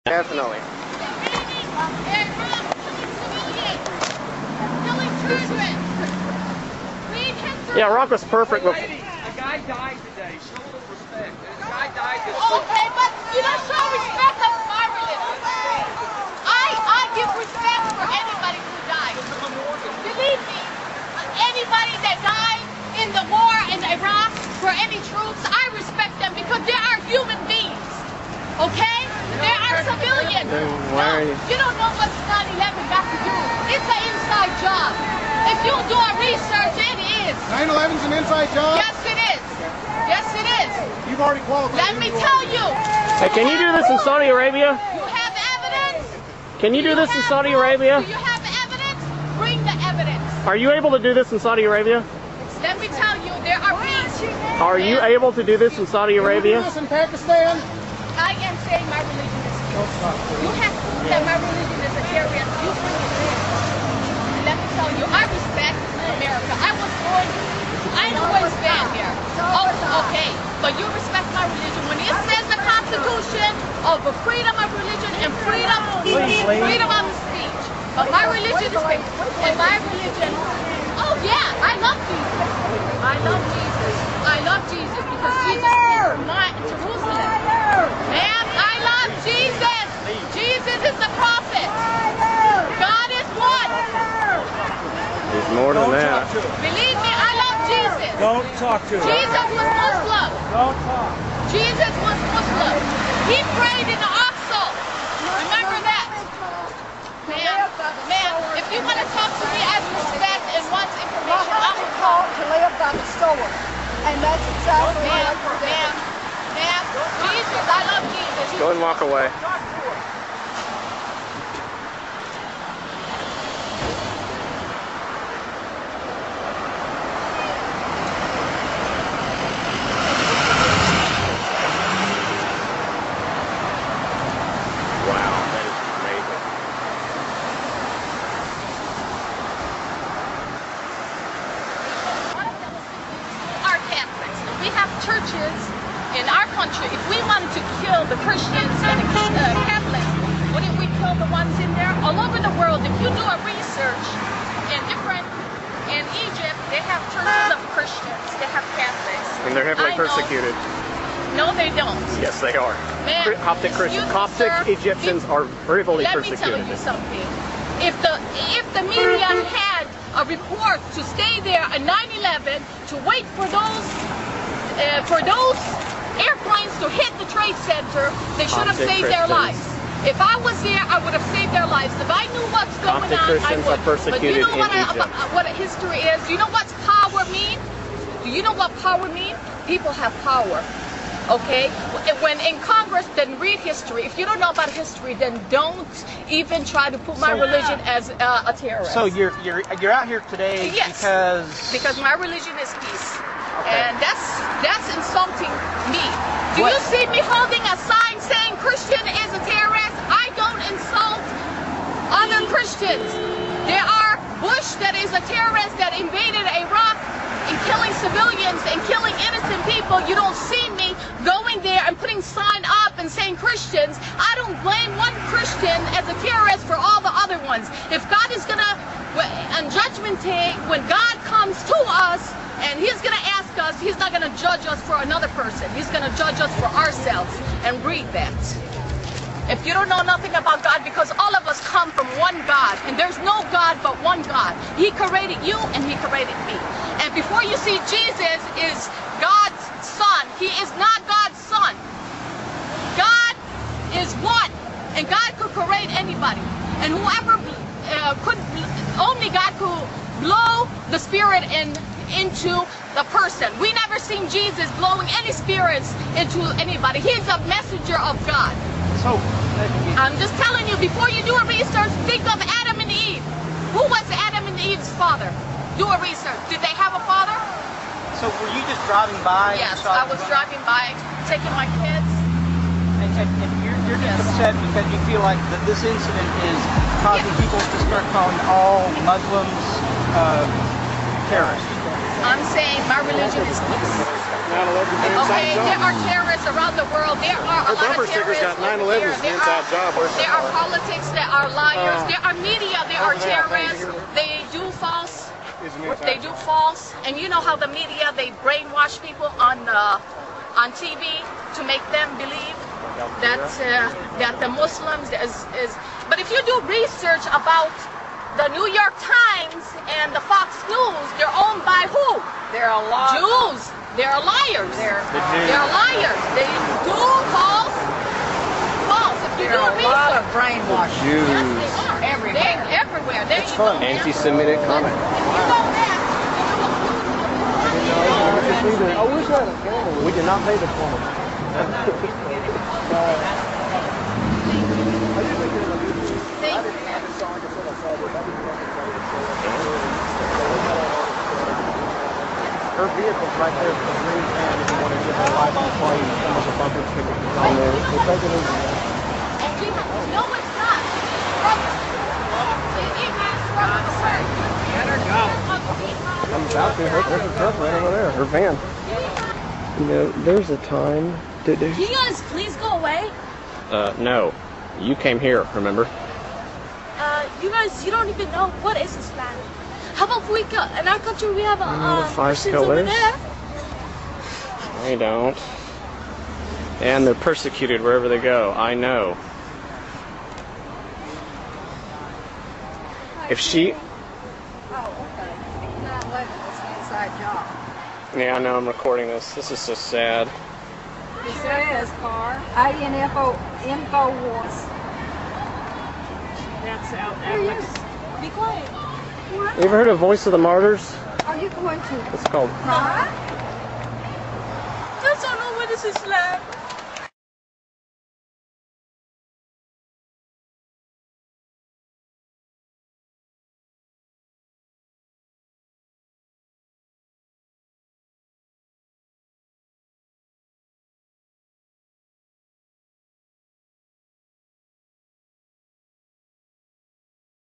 Definitely. Yeah, Rocco's perfect. A guy died today. Show a little respect. A guy died this week. Okay, but you don't show respect of my religion. I give respect for anybody who died. Believe me, anybody that died in the war in Iraq for any troops, I respect them because they are human beings. Okay? They are civilians. No, you don't know what 9/11 got to do. It's an inside job. If you do a research, it is. 9/11's an inside job? Yes, it is. Yes, it is. You've already qualified. Let me tell you. Hey, can you do this in Saudi Arabia? You have evidence? Can you do this in Saudi Arabia? Do you have evidence? Bring the evidence. Are you able to do this in Saudi Arabia? Let me tell you, there are beings. Are you able to do this in Saudi Arabia? In Pakistan? I am saying my religion is peace. You have to prove that my religion is a terrorist. You bring it in. And let me tell you, I respect America. I was born, I always been here. Oh, okay. But you respect my religion. When it says the Constitution of freedom of religion and freedom of speech. But my religion is peace. And my religion, oh yeah, I love Jesus. I love Jesus. I love Jesus because Jesus is my Jerusalem. Man, I love Jesus. Jesus is the prophet. God is one. He's more than that. Believe me, I love Jesus. Don't talk to him. Jesus was Muslim. Don't talk. Jesus was Muslim. He prayed in the Aqsa. Remember that? Man, if you want to talk to me as respect and wants information, I will talk. To live by the sword. And that's exactly what I Ma'am, Jesus, I love Jesus. Go and walk away. Wow, that is amazing. Are Catholics. We have churches in our country. If we wanted to kill the Christians and the Catholics, wouldn't we kill the ones in there? All over the world, if you do a research in Egypt, they have churches of Christians, they have Catholics. And they're heavily persecuted. No, they don't. Yes, they are. Man, Coptic Christians, excuse me, Coptic sir. Egyptians are heavily Let me persecuted. tell you something. If the media had a report to stay there at 9/11 to wait for those airplanes to hit the Trade Center, they should have saved their lives. If I was there, I would have saved their lives. If I knew what's going on, I would. Are persecuted but you know in what history is? Do you know what power mean? Do you know what power mean? People have power. Okay? When in Congress, then read history. If you don't know about history, then don't even try to put my religion as a terrorist. So you're out here today because my religion is peace. Okay. And that's insulting me. Do you see me holding a sign saying Christian is a terrorist? I don't insult other Christians. There are Bush that is a terrorist that invaded Iraq and killing civilians and killing innocent people. You don't see me going there and putting sign up and saying Christians. I don't blame one Christian as a terrorist for all the other ones. If God is gonna, on Judgment Day, when God comes to us and He's gonna ask us, He's not gonna judge us for another person. He's gonna judge us for ourselves. And read that. If you don't know nothing about God, because all of us come from one God, and there's no God but one God. He created you and He created me. And before you see Jesus is God's son, He is not God's son. God is one, and God could create anybody. And whoever only God could blow the spirit into the person. We never seen Jesus blowing any spirits into anybody. He's a messenger of God. So I'm just telling you, before you do a research, think of Adam and Eve. Who was Adam and Eve's father? Do a research. Did they have a father? So were you just driving by? Yes, I was driving by, taking my kids. And you're just upset because you feel like that this incident is causing people to start calling all Muslims terrorists. I'm saying my religion is peace. 9/11's an inside Okay, there job. are terrorists around the world. There are a Her lot bumper of sticker's terrorists got over 9/11 here. is an inside job. There are politics that are liars. There are media. There are over there, terrorists. over here. They do false. Is an inside They do job. false. And you know how the media, they brainwash people on TV to make them believe that the Muslims is. But if you do research about the New York Times and the Fox News, they're owned by who? There are a lot. Jews. They're liars. There They're liars. They do false. If you are do a research. lot of brainwashing. Yes, they are. Everywhere. They're everywhere. There It's you fun. go. Anti-Semitic comment. If you go back, I wish I had a camera. We did not pay the plumber. Her vehicle's right there for the green can if you want to get the license plate and the bumper sticker on there. So take it easy. no, it's not. It has I'm about to. There's a truck right over there. Her van. You know, there's a time. Can you guys please go away? No. You came here, remember? You guys, you don't even know what is Islam. How about we go in our country? We have the a five Christians over pillars. there. I don't. And they're persecuted wherever they go. I know. If she... Oh, okay. 9/11 was an inside job. Yeah, I know I'm recording this. This is so sad. It sure is, car. Info Wars. That's out there. Be quiet. You ever heard of Voice of the Martyrs? Are you going to It's called. cry? Just don't know what is Islam.